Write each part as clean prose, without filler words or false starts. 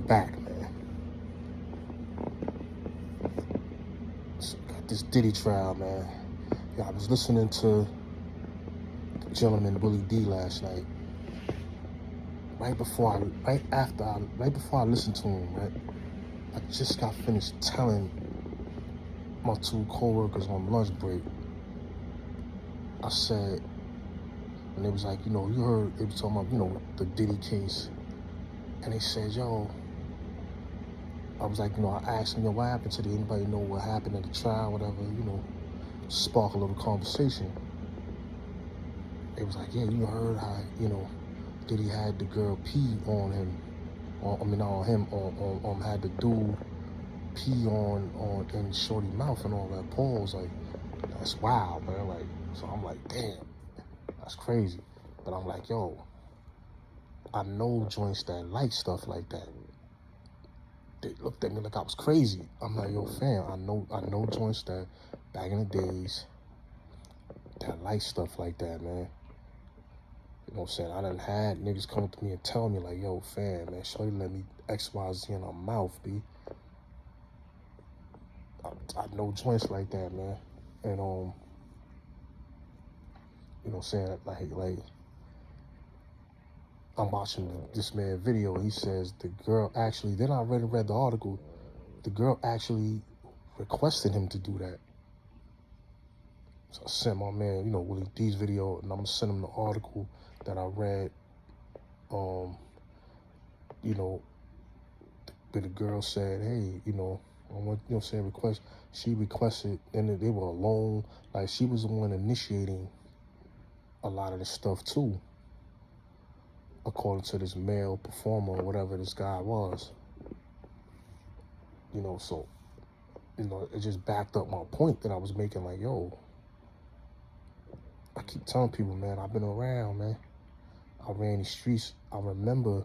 back, man. So got this Diddy trial, man. Yeah, I was listening to the gentleman Willie D last night. Right before I listened to him, right, I just got finished telling my two co-workers on lunch break. I said, and they was like, you heard, they was talking about, the Diddy case. And they said, yo, I was like, I asked them, what happened today? Anybody know what happened at the trial, whatever, spark a little conversation. They was like, yeah, you heard how, Diddy had the girl pee on him, had the dude pee on in Shorty mouth and all that. Pause, like, that's wild, man. Like, so I'm like, damn, that's crazy. But I'm like, yo, I know joints that like stuff like that. They looked at me like I was crazy. I'm like, yo, fam, I know joints that back in the days that like stuff like that, man. You know what I'm saying? I done had niggas come up to me and tell me like, yo, fam, man, shorty let me XYZ in her mouth, B. I know joints like that, man. And you know what I'm saying? Like I'm watching this man video. He says the girl actually, then I read the article, the girl actually requested him to do that. So I sent my man, Willie D's video, and I'm gonna send him the article that I read. But the girl said, hey, I want, request. She requested, and they were alone. Like, she was the one initiating a lot of this stuff too, according to this male performer or whatever this guy was. So, it just backed up my point that I was making, like, yo, I keep telling people, man, I've been around, man. I ran these streets. I remember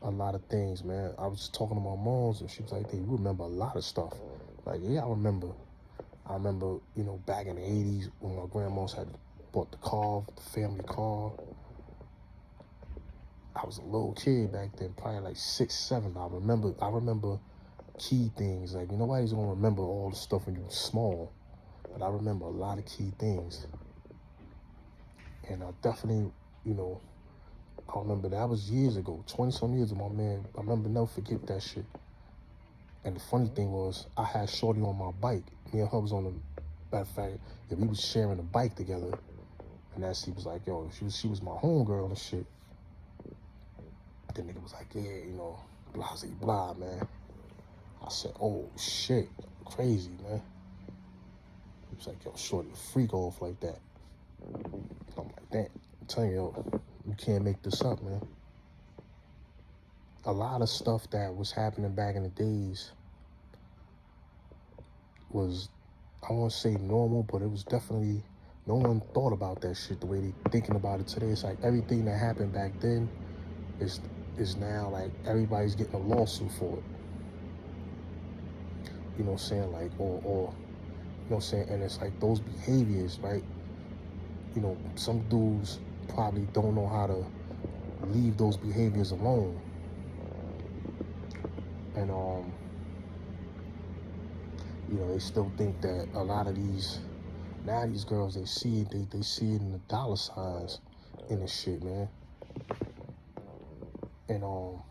a lot of things, man. I was talking to my moms, and she was like, hey, you remember a lot of stuff. Like, yeah, I remember, back in the 80s when my grandmas had bought the car, the family car. I was a little kid back then, probably like 6, 7. I remember key things. Like, nobody's gonna remember all the stuff when you were small, but I remember a lot of key things. And I definitely, I remember that was years ago, 20-some years ago, man. I remember, never forget that shit. And the funny thing was, I had Shorty on my bike. Me and her was on the, matter of fact, we was sharing a bike together. And that she was like, yo, she was my homegirl and shit. The nigga was like, yeah, blah, blah, man. I said, oh, shit, crazy, man. He was like, yo, Shorty, freak off like that. I'm like, damn, I'm telling you, yo, you can't make this up, man. A lot of stuff that was happening back in the days was, I won't say normal, but it was definitely, no one thought about that shit the way they thinking about it today. It's like everything that happened back then is now like everybody's getting a lawsuit for it. You know what I'm saying? Like, or you know what I'm saying? And it's like those behaviors, right? Some dudes probably don't know how to leave those behaviors alone. And they still think that a lot of these girls, they see it in the dollar signs in this shit, man. And you know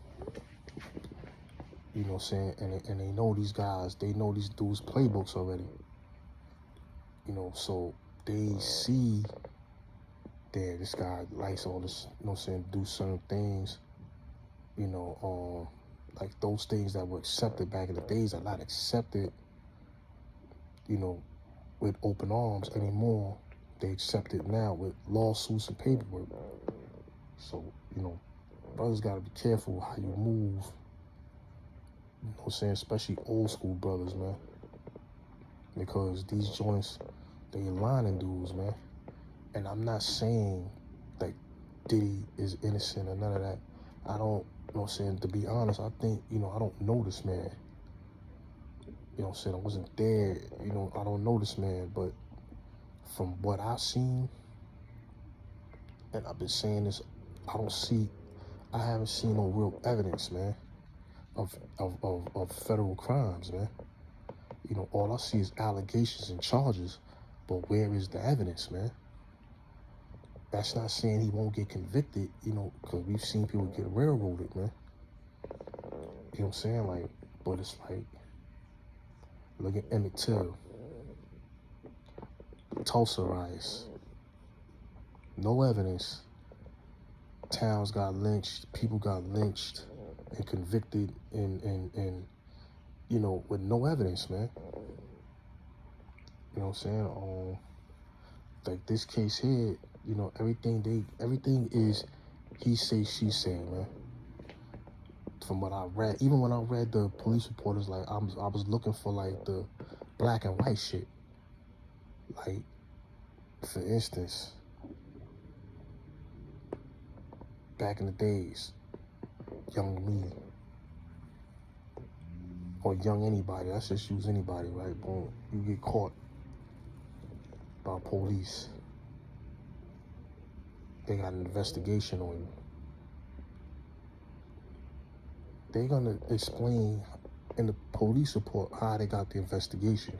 what I'm saying? And they know these guys, they know these dudes' playbooks already. So they see that this guy likes all this, do certain things, like those things that were accepted back in the days are not accepted, with open arms anymore. They accept it now with lawsuits and paperwork. So, brothers gotta be careful how you move. You know what I'm saying? Especially old school brothers, man. Because these joints, they lining dudes, man. And I'm not saying that Diddy is innocent or none of that. I don't, to be honest, I think, I don't know this man. I wasn't there, I don't know this man, but from what I've seen, and I've been saying this, I haven't seen no real evidence, man, of federal crimes, man. You know, all I see is allegations and charges, but where is the evidence, man? That's not saying he won't get convicted, you know, because we've seen people get railroaded, man. You know what I'm saying? Like, but it's like, look at Emmett Till, Tulsa riots, no evidence. Towns got lynched, people got lynched and convicted and you know, with no evidence, man. You know what I'm saying? Like this case here, you know, everything is he say, she say, man. From what I read, even when I read the police reporters, like I was looking for like the black and white shit. Like, for instance, back in the days, young me, or young anybody, let's just use anybody, right? Boom, you get caught by police. They got an investigation on you. They're gonna explain in the police report how they got the investigation.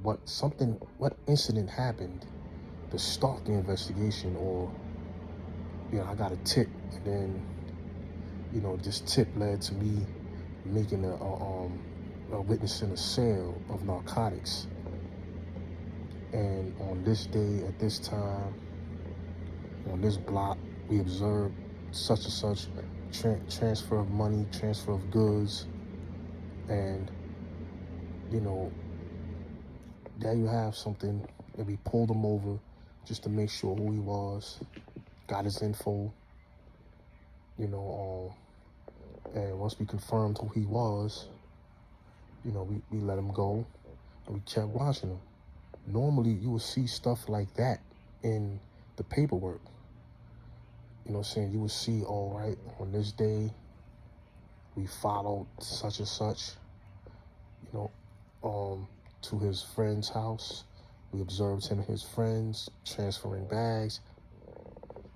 What incident happened to start the investigation, or, you know, I got a tip, and then, you know, this tip led to me making a witnessing a sale of narcotics. And on this day, at this time, on this block, we observed such and such transfer of money, transfer of goods, and, you know, there you have something, and we pulled him over just to make sure who he was, got his info, you know, and once we confirmed who he was, you know, we let him go, and we kept watching him. Normally, you would see stuff like that in the paperwork. You know what I'm saying? You would see, all right, on this day, we followed such and such, you know, to his friend's house. We observed him and his friends transferring bags.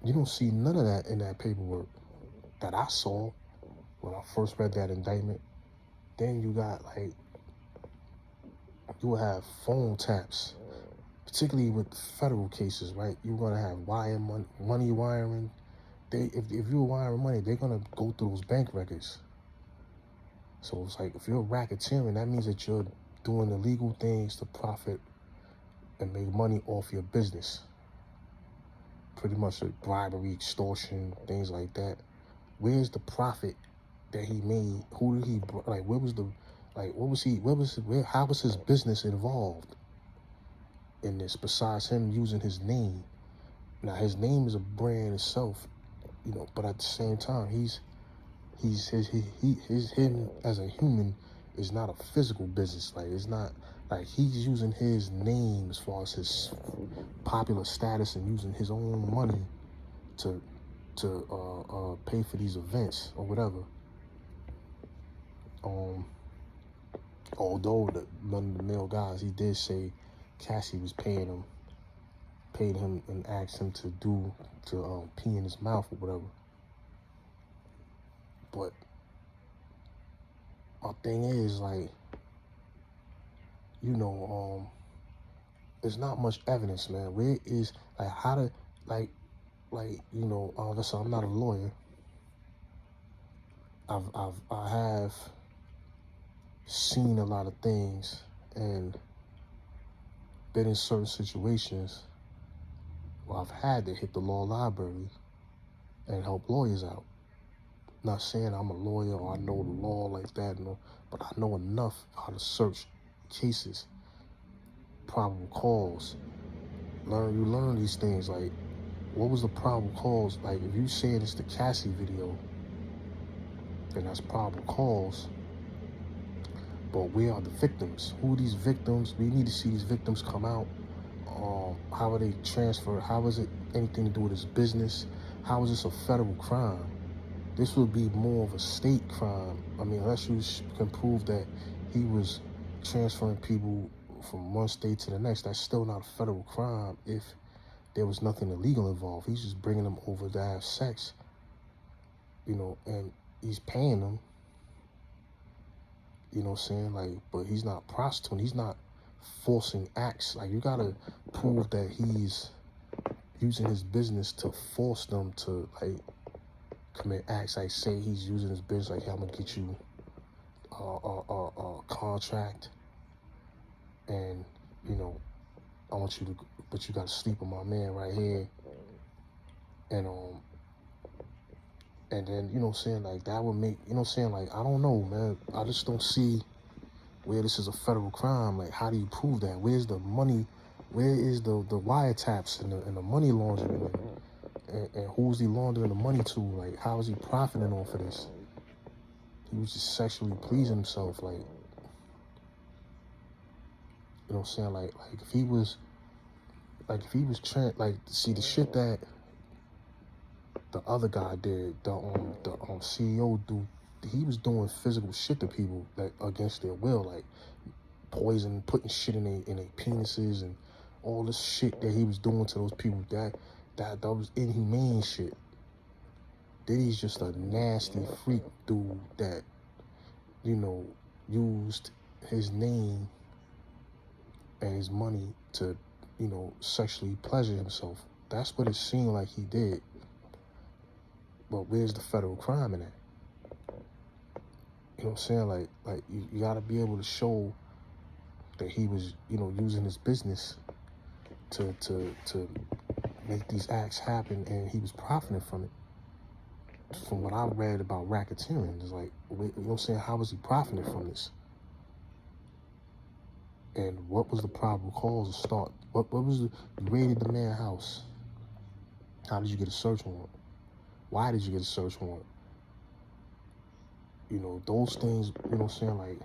You don't see none of that in that paperwork that I saw when I first read that indictment. Then you got, like, you will have phone taps, particularly with federal cases, right? You're gonna have money wiring. If you're wiring money, they're gonna go through those bank records. So it's like, if you're racketeering, that means that you're doing illegal things to profit and make money off your business. Pretty much like bribery, extortion, things like that. Where's the profit that he made? Who did he, like, where was the, like, how was his business involved in this, besides him using his name? Now, his name is a brand itself, you know, but at the same time, him as a human is not a physical business. Like, it's not like he's using his name as far as his popular status and using his own money to pay for these events or whatever. Although none of the male guys, he did say Cassie was paid him and asked him to pee in his mouth or whatever. But my thing is, like, you know, there's not much evidence, man. Where is, like, how to, like, you know, listen, I'm not a lawyer. I have seen a lot of things and been in certain situations where I've had to hit the law library and help lawyers out. Not saying I'm a lawyer or I know the law like that, no, but I know enough how to search cases, probable cause. You learn these things, like, what was the probable cause? Like, if you say it's the Cassie video, then that's probable cause. But where are the victims? Who are these victims? We need to see these victims come out. How are they transferred? How is it anything to do with his business? How is this a federal crime? This would be more of a state crime. I mean, unless you can prove that he was transferring people from one state to the next, that's still not a federal crime if there was nothing illegal involved. He's just bringing them over to have sex, you know, and he's paying them, you know what I'm saying? Like, but he's not prostituting. He's not forcing acts. Like, you gotta prove that he's using his business to force them to, like, commit acts. Like, say he's using his business, like, hey, I'm gonna get you a contract, and, you know, I want you to, but you gotta sleep with my man right here, and then, you know what I'm saying, like, that would make, you know what I'm saying, like, I don't know, man. I just don't see where this is a federal crime. Like, how do you prove that? Where's the money? Where is the wiretaps and the money laundering? And who's he laundering the money to? Like, how is he profiting off of this? He was just sexually pleasing himself. Like, you know what I'm saying? Like if he was like, see the shit that the other guy did, the CEO do, he was doing physical shit to people, like, against their will, like poison, putting shit in their penises, and all this shit that he was doing to those people. That was inhumane shit. Diddy's just a nasty freak dude that, you know, used his name and his money to, you know, sexually pleasure himself. That's what it seemed like he did. But where's the federal crime in that? You know what I'm saying? Like you gotta be able to show that he was, you know, using his business to make these acts happen, and he was profiting from it. From what I read about racketeering, it's like, you know what I'm saying, how was he profiting from this? And what was the probable cause to start? What was you raided the man's house? How did you get a search warrant? Why did you get a search warrant? You know, those things, you know what I'm saying, like,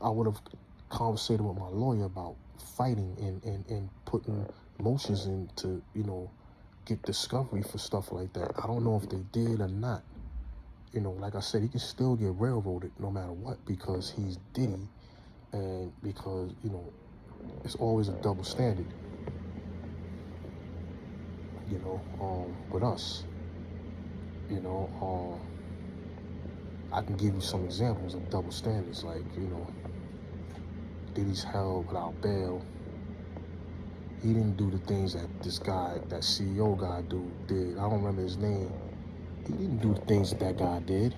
I would have conversated with my lawyer about fighting and putting motions in to, you know, get discovery for stuff like that. I don't know if they did or not. You know, like I said, he can still get railroaded no matter what, because he's Diddy, and because, you know, it's always a double standard, you know, with us. You know, I can give you some examples of double standards, like, you know, Diddy's held without bail. He didn't do the things that this guy, that CEO guy did. I don't remember his name. He didn't do the things that guy did.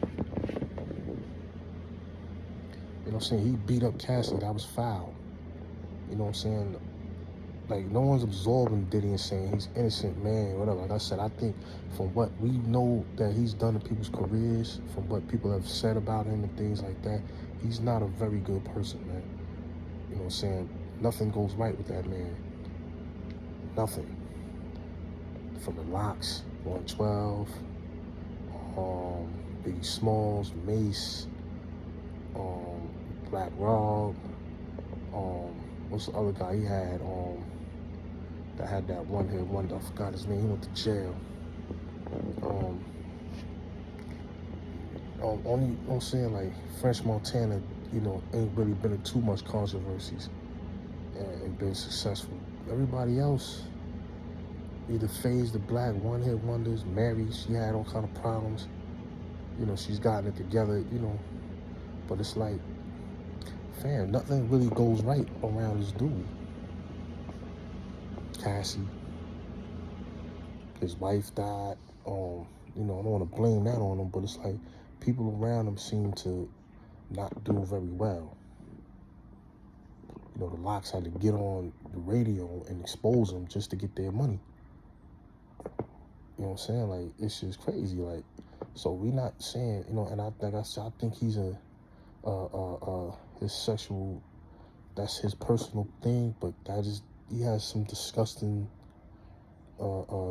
You know what I'm saying? He beat up Cassie. That was foul. You know what I'm saying? Like, no one's absorbing Diddy and saying he's innocent, man, whatever. Like I said, I think from what we know that he's done in people's careers, from what people have said about him and things like that, he's not a very good person, man. You know what I'm saying? Nothing goes right with that man. Nothing. From the Locks, 112, Biggie Smalls, Mace, Black Rob, what's the other guy he had, that had that one hit wonder, I forgot his name, he went to jail. Only, you know what I'm saying, like, French Montana, you know, ain't really been in too much controversies and been successful. Everybody else either phased the black one-hit wonders. Mary, she had all kind of problems. You know, she's gotten it together, you know, but it's like, fam, nothing really goes right around this dude. Cassie, his wife died. You know, I don't want to blame that on him, but it's like people around him seem to not do very well. You know, the Locks had to get on the radio and expose him just to get their money. You know what I'm saying? Like, it's just crazy. Like, so we not saying, you know, and I think he's his sexual, that's his personal thing, but he has some disgusting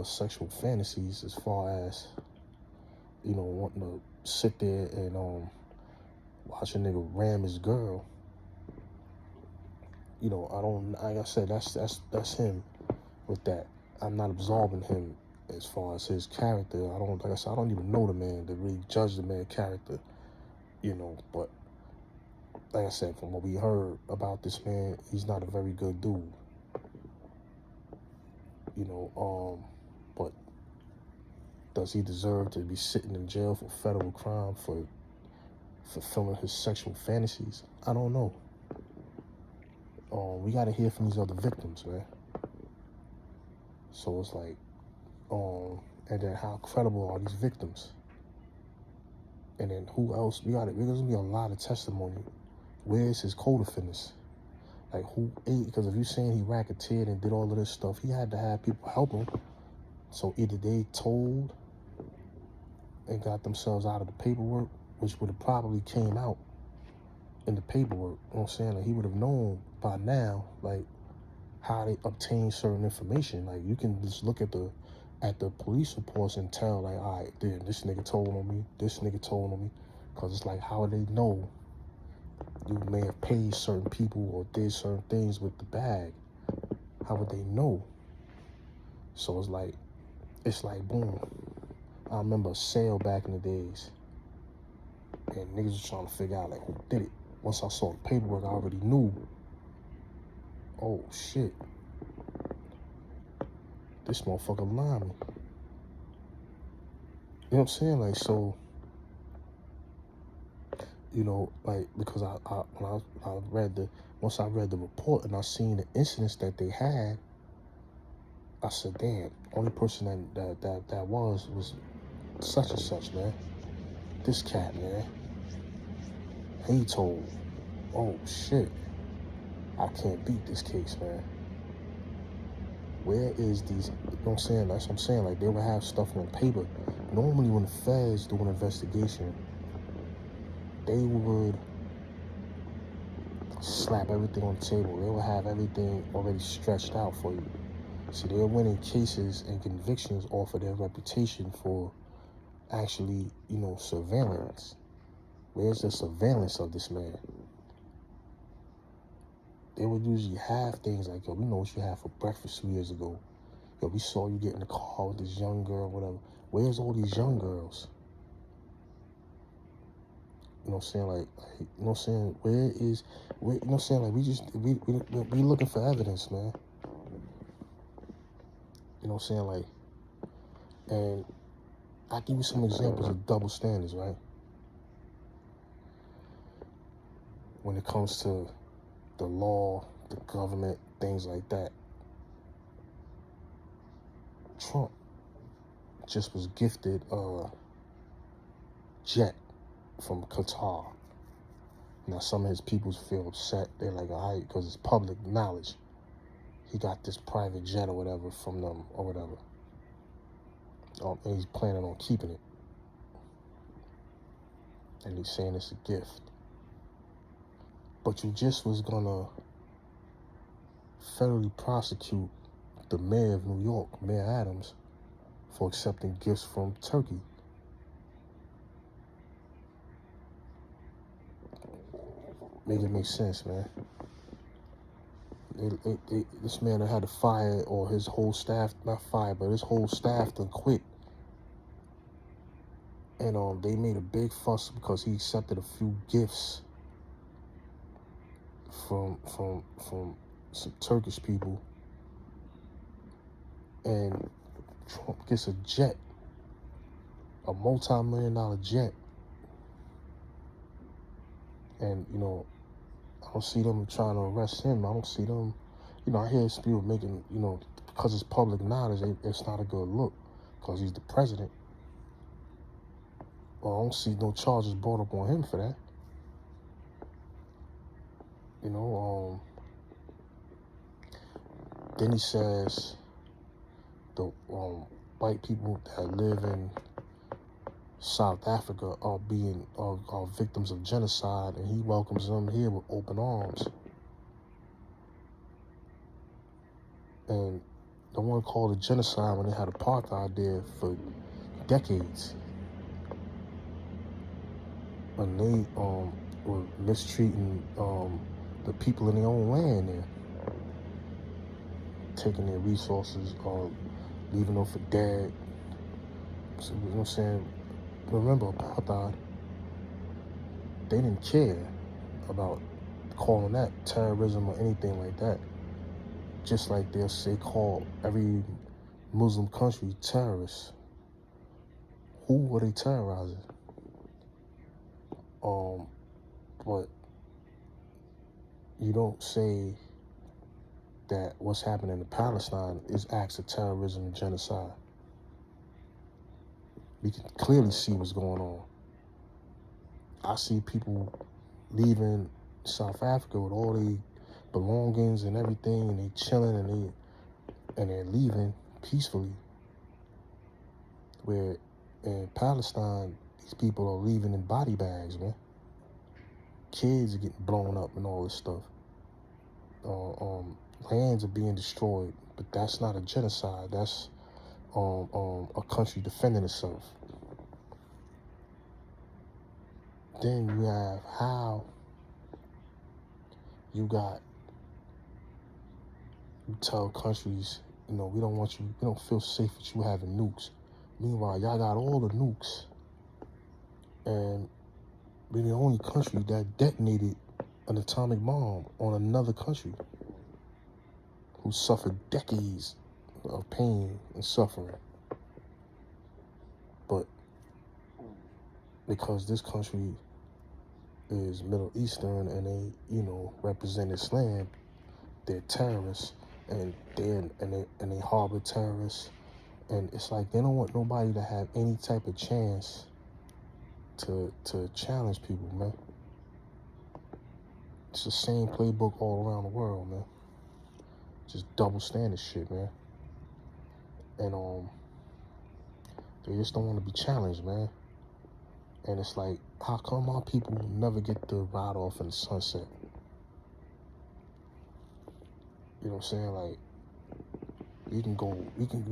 sexual fantasies, as far as, you know, wanting to sit there and watch a nigga ram his girl. You know, I don't, like I said, that's him with that. I'm not absolving him as far as his character. Like I said, I don't even know the man to really judge the man's character, you know, but like I said, from what we heard about this man, he's not a very good dude. You know, but Does he deserve to be sitting in jail for federal crime for fulfilling his sexual fantasies? I don't know. We got to hear from these other victims, man. So it's like, and then how credible are these victims? And then who else? There's gonna be a lot of testimony. Where's his co-defendants? Like who ate? Because if you're saying he racketeered and did all of this stuff, he had to have people help him. So either they told and got themselves out of the paperwork, which would have probably came out in the paperwork. You know what I'm saying? Like he would have known by now, like how they obtain certain information. Like you can just look at the police reports and tell, like, all right, then this nigga told on me, this nigga told on me. Because it's like, how would they know you may have paid certain people or did certain things with the bag? How would they know? So it's like boom. I remember a sale back in the days, and niggas was trying to figure out like who did it. Once I saw the paperwork, I already knew. Oh shit, this motherfucker lied me. You know what I'm saying? Like, so, you know, like, because once I read the report and I seen the incidents that they had, I said, damn, only person that was such and such, man. This cat, man. He told, oh shit, I can't beat this case, man. Where is these, you know what I'm saying? That's what I'm saying. Like, they would have stuff on paper. Normally when the feds do an investigation, they would slap everything on the table. They would have everything already stretched out for you. See, they're winning cases and convictions off of their reputation for actually, you know, surveillance. Where's the surveillance of this man? They would usually have things like, yo, we know what you had for breakfast 2 years ago. Yo, we saw you get in the car with this young girl, whatever. Where's all these young girls? You know what I'm saying? Like you know what I'm saying? You know what I'm saying? Like, we looking for evidence, man. You know what I'm saying? Like, and I'll give you some examples of double standards, right? When it comes to the law, the government, things like that. Trump just was gifted a jet from Qatar. Now some of his people feel upset. They're like, all right, because it's public knowledge. He got this private jet or whatever from them or whatever. And he's planning on keeping it. And he's saying it's a gift. But you just was gonna federally prosecute the mayor of New York, Mayor Adams, for accepting gifts from Turkey. Make it make sense, man. This man had to fire, or his whole staff, not fire, but his whole staff done quit. And they made a big fuss because he accepted a few gifts from some Turkish people. And Trump gets a jet, a multi-million-dollar jet. And, you know, I don't see them trying to arrest him. I don't see them, you know, I hear people making, you know, because it's public knowledge, it's not a good look because he's the president. Well, I don't see no charges brought up on him for that. You know, then he says the white people that live in South Africa are victims of genocide, and he welcomes them here with open arms. And the one called it genocide when they had apartheid there for decades, when they were mistreating the people in their own land there, taking their resources, leaving them for dead. So, you know what I'm saying? Remember apartheid, they didn't care about calling that terrorism or anything like that. Just like they'll say call every Muslim country terrorists. Who were they terrorizing? But you don't say that what's happening in Palestine is acts of terrorism and genocide. We can clearly see what's going on. I see people leaving South Africa with all their belongings and everything, and they chilling and they're leaving peacefully. Where in Palestine, these people are leaving in body bags, man. Kids are getting blown up and all this stuff. Lands are being destroyed, but that's not a genocide. That's a country defending itself. Then you have how you tell countries, we don't want you, we don't feel safe with you having nukes. Meanwhile, y'all got all the nukes, and we're the only country that detonated an atomic bomb on another country who suffered decades of pain and suffering. But because this country is Middle Eastern and they, represent Islam, they're terrorists, and they harbor terrorists, and it's like they don't want nobody to have any type of chance to challenge people, man. It's the same playbook all around the world, man. Just double standard shit, man. And they just don't want to be challenged, man. And it's like, how come our people never get to ride off in the sunset? You know what I'm saying? Like, we can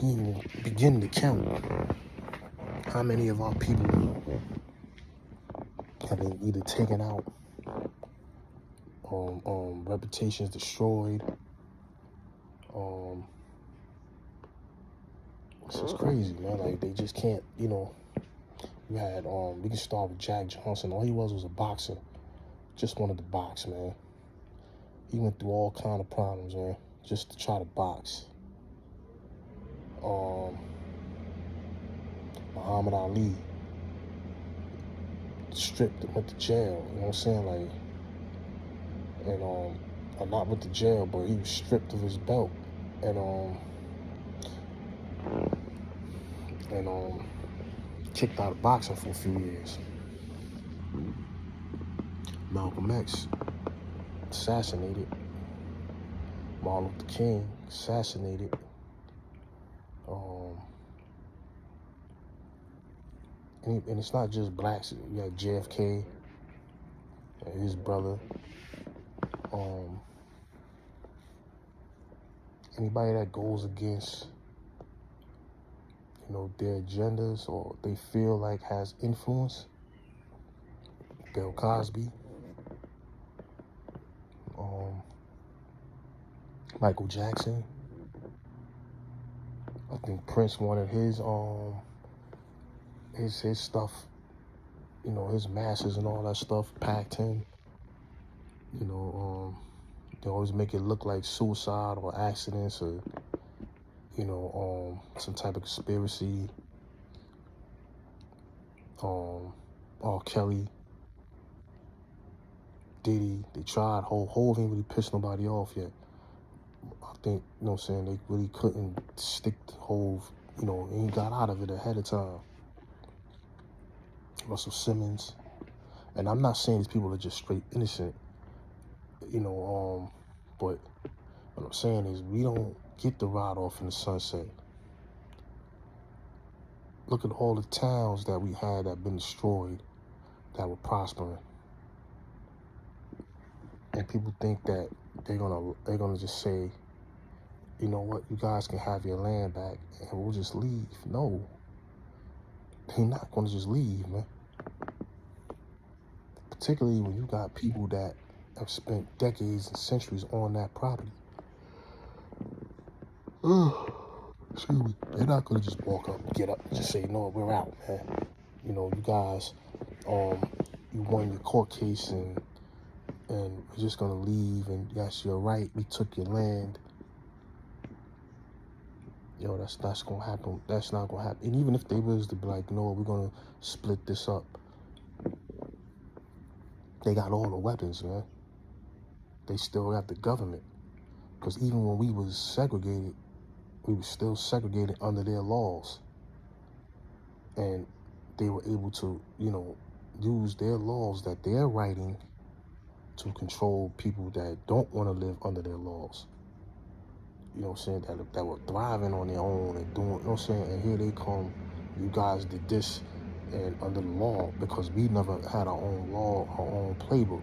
even begin to count how many of our people have been either taken out, reputations destroyed. It's just crazy, man. Like, they just can't, you had, we can start with Jack Johnson. All he was a boxer. Just wanted to box, man. He went through all kind of problems, man, just to try to box. Muhammad Ali stripped, went to jail, you know what I'm saying? Like, and not went to jail, but he was stripped of his belt, and kicked out of boxing for a few years. Malcolm X assassinated. Martin Luther King assassinated. And it's not just blacks. You got JFK and his brother. Anybody that goes against, their agendas or they feel like has influence. Bill Cosby. Michael Jackson. I think Prince wanted his stuff, his masses and all that stuff packed in. They always make it look like suicide or accidents or, some type of conspiracy. R. Kelly, Diddy, they tried. Hov ain't really pissed nobody off yet. I think, they really couldn't stick to Hov, and he got out of it ahead of time. Russell Simmons. And I'm not saying these people are just straight innocent, but what I'm saying is we don't get to ride off in the sunset. Look at all the towns that we had that been destroyed that were prospering. And people think that they're gonna just say, you know what, you guys can have your land back and we'll just leave. No. They're not gonna just leave, man. Particularly when you got people that have spent decades and centuries on that property. Excuse me. They're not gonna just walk up, get up, and just say, no, we're out, man. You guys, you won your court case and we're just gonna leave, and yes, you're right, we took your land. Yo, that's gonna happen. That's not gonna happen. And even if they was to be like, no, we're gonna split this up, they got all the weapons, man. They still got the government. Because even when we was segregated, we were still segregated under their laws. And they were able to, use their laws that they're writing to control people that don't want to live under their laws. You know what I'm saying? That were thriving on their own and doing, you know what I'm saying? And here they come, you guys did this and under the law, because we never had our own law, our own playbook.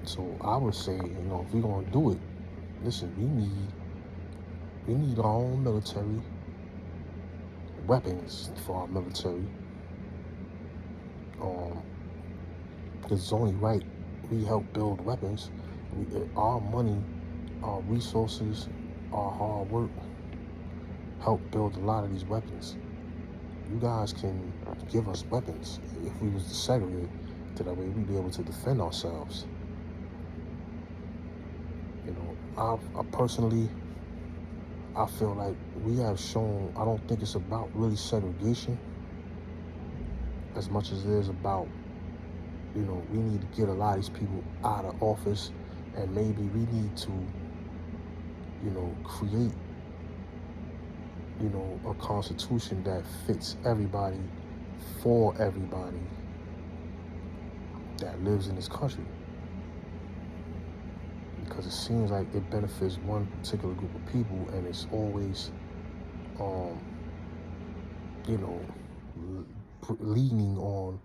So I would say, if we're gonna do it, listen, we need our own military, weapons for our military. It's only right we help build weapons. Our money, our resources, our hard work help build a lot of these weapons. You guys can give us weapons if we was to segregate, so that way we'd be able to defend ourselves. I personally, I feel like we have shown, I don't think it's about really segregation as much as it is about, we need to get a lot of these people out of office, and maybe we need to, create, a constitution that fits everybody, for everybody that lives in this country. Because it seems like it benefits one particular group of people, and it's always, leaning on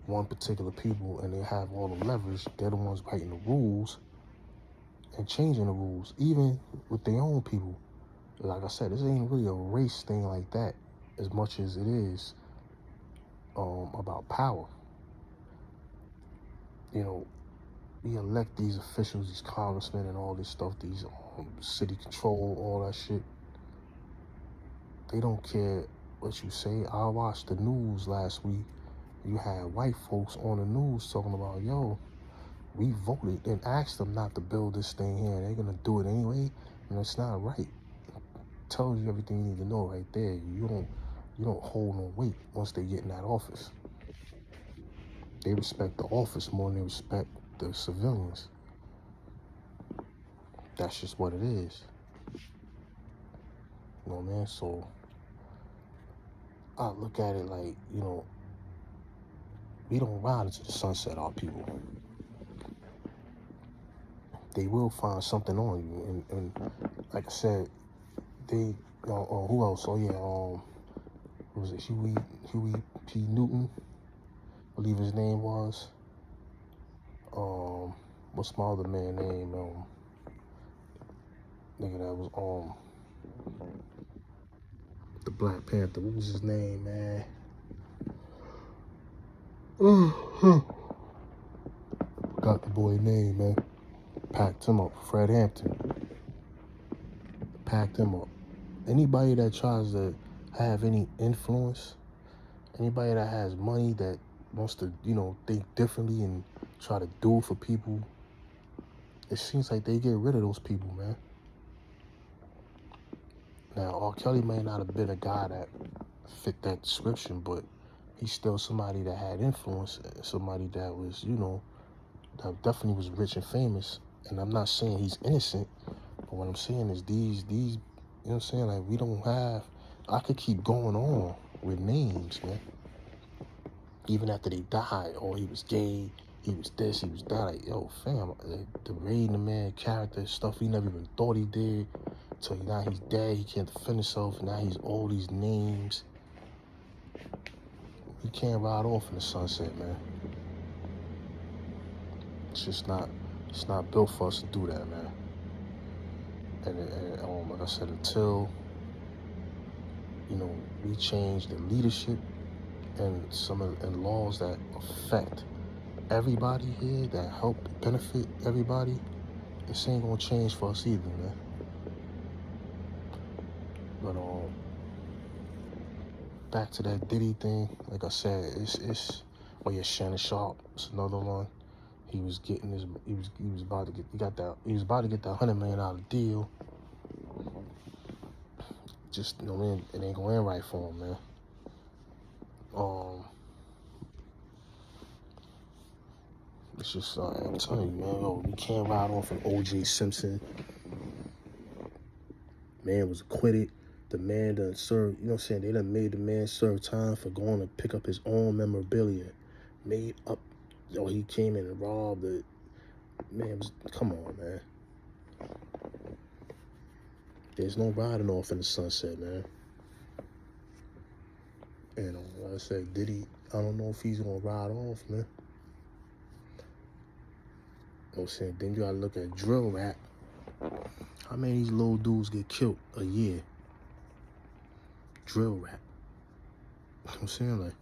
one particular people, and they have all the leverage. They're the ones writing the rules and changing the rules, even with their own people. Like I said, this ain't really a race thing like that, as much as it is about power. We elect these officials, these congressmen and all this stuff, these city control, all that shit. They don't care what you say. I watched the news last week. You had white folks on the news talking about, yo, we voted and asked them not to build this thing here. They're going to do it anyway, and it's not right. It tells you everything you need to know right there. You don't hold no weight once they get in that office. They respect the office more than they respect the civilians. That's just what it is. You know what I mean? So I look at it like, we don't ride into the sunset, our people. They will find something on you. And like I said, they, who else? Oh yeah, what was it, Huey P. Newton, I believe his name was. What's my other man name? Nigga that was the Black Panther. What was his name, man? Got the boy name, man. Packed him up. Fred Hampton. Packed him up. Anybody that tries to have any influence, anybody that has money that wants to, think differently and try to do for people, it seems like they get rid of those people, man. Now, R. Kelly may not have been a guy that fit that description, but he's still somebody that had influence, somebody that was, that definitely was rich and famous. And I'm not saying he's innocent, but what I'm saying is these, you know what I'm saying? Like, we don't have, I could keep going on with names, man. Even after they died, or he was gay, he was this, he was that. Like, yo, fam, the raiding the man character, stuff he never even thought he did. So now he's dead, he can't defend himself, now he's all these names. You can't ride off in the sunset, man. It's not built for us to do that, man. And like I said, until, we change the leadership and some of the laws that affect everybody here, that help benefit everybody, this ain't gonna change for us either, man. But back to that Diddy thing, like I said, it's oh yeah, Shannon Sharp, it's another one. He was getting he was about to get that $100 million deal. just, you know, man, it ain't going right for him, man. It's just, I'm telling you, man, yo, we can't ride off an O.J. Simpson. Man was acquitted. The man done served, you know what I'm saying? They done made the man serve time for going to pick up his own memorabilia. Made up, yo, he came in and robbed the, man, come on, man. There's no riding off in the sunset, man. And like I said, Diddy, I don't know if he's gonna ride off, man. You know what I'm saying? Then you gotta look at drill rap. How many of these little dudes get killed a year? Drill rap. You know what I'm saying? Like,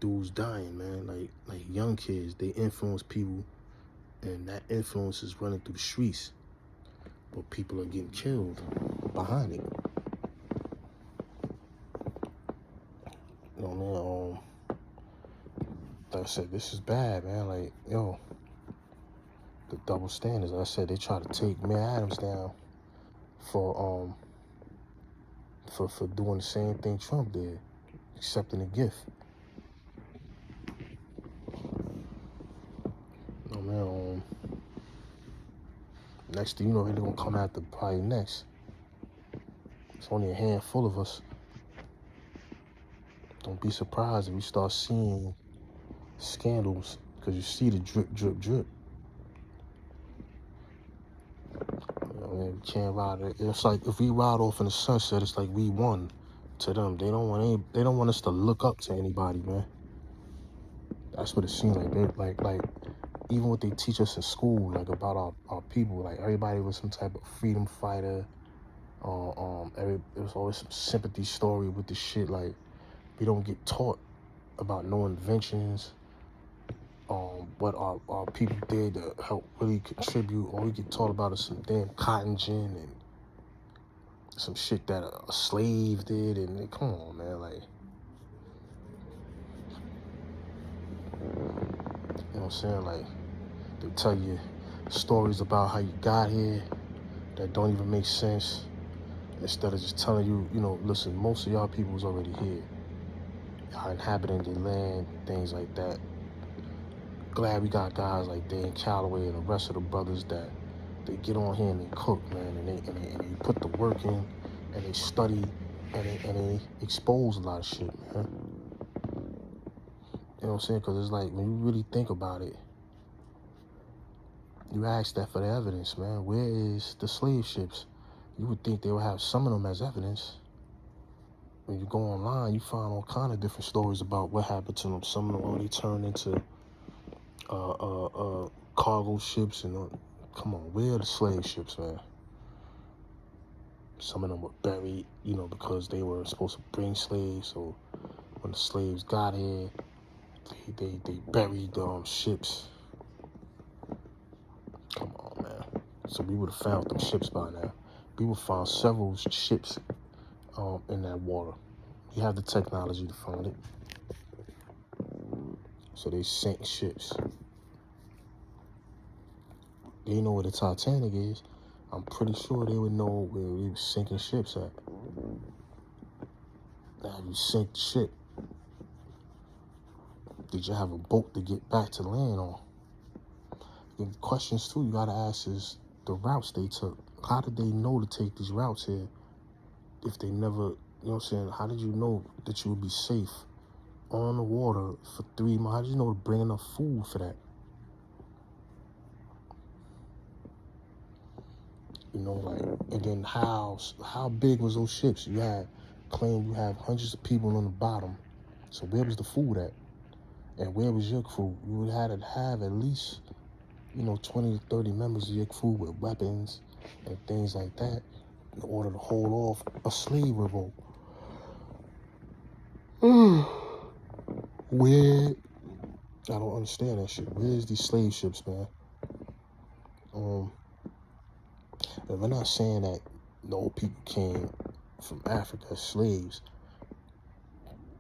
dudes dying, man. Like young kids, they influence people, and that influence is running through the streets. But people are getting killed behind it. You know, man, like I said, this is bad, man. Like, yo, the double standards. Like I said, they try to take Mayor Adams down for doing the same thing Trump did, accepting a gift. You know, man, next thing you know, they're gonna come after probably next. It's only a handful of us. Don't be surprised if we start seeing scandals, because you see the drip, drip, drip. You know, man, we can't ride it. It's like if we ride off in the sunset, it's like we won. To them, they don't want us to look up to anybody, man. That's what it seems like. They like even what they teach us in school, like about our people, like everybody was some type of freedom fighter. It was always some sympathy story with this shit. Like, we don't get taught about no inventions, what our people did to help really contribute. All we get taught about is some damn cotton gin and some shit that a slave did. And come on, man, like, you know what I'm saying? Like, they tell you stories about how you got here that don't even make sense, instead of just telling you, you know, listen, most of y'all people was already here. Y'all inhabiting the land, things like that. Glad we got guys like Dan Calloway and the rest of the brothers that they get on here and they cook, man, and they put the work in, and they study, and they expose a lot of shit, man. You know what I'm saying? Because it's like, when you really think about it, you ask that for the evidence, man. Where is the slave ships? You would think they would have some of them as evidence. When you go online, you find all kind of different stories about what happened to them. Some of them already turned into cargo ships, and come on, where are the slave ships, man? Some of them were buried, you know, because they were supposed to bring slaves. So when the slaves got here, they buried ships. Come on, man. So we would have found them ships by now. We would have found several ships in that water. We have the technology to find it. So they sank ships. They know where the Titanic is. I'm pretty sure they would know where we were sinking ships at. Now, you sink the ship, did you have a boat to get back to land on? The questions, too, you got to ask is the routes they took. How did they know to take these routes here if they never, you know what I'm saying? How did you know that you would be safe on the water for 3 months? How did you know to bring enough food for that? You know, like, and then how big was those ships? You have hundreds of people on the bottom. So where was the food at? And where was your crew? You would have to have at least, you know, 20 to 30 members of your crew with weapons and things like that in order to hold off a slave revolt. Where? I don't understand that shit. Where's these slave ships, man? And we're not saying that no people came from Africa as slaves.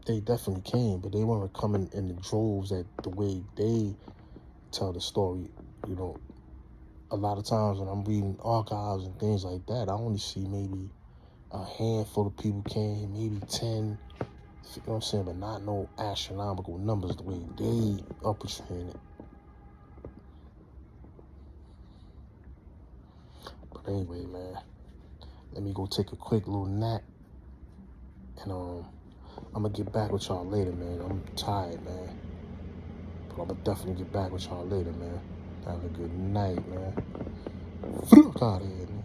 They definitely came, but they weren't coming in the droves at the way they tell the story. You know, a lot of times when I'm reading archives and things like that, I only see maybe a handful of people came, maybe 10. You know what I'm saying? But not no astronomical numbers the way they are portraying it. But anyway, man, let me go take a quick little nap. And I'm gonna get back with y'all later, man. I'm tired, man. But I'm gonna definitely get back with y'all later, man. Have a good night, man. Fuck out of here, man.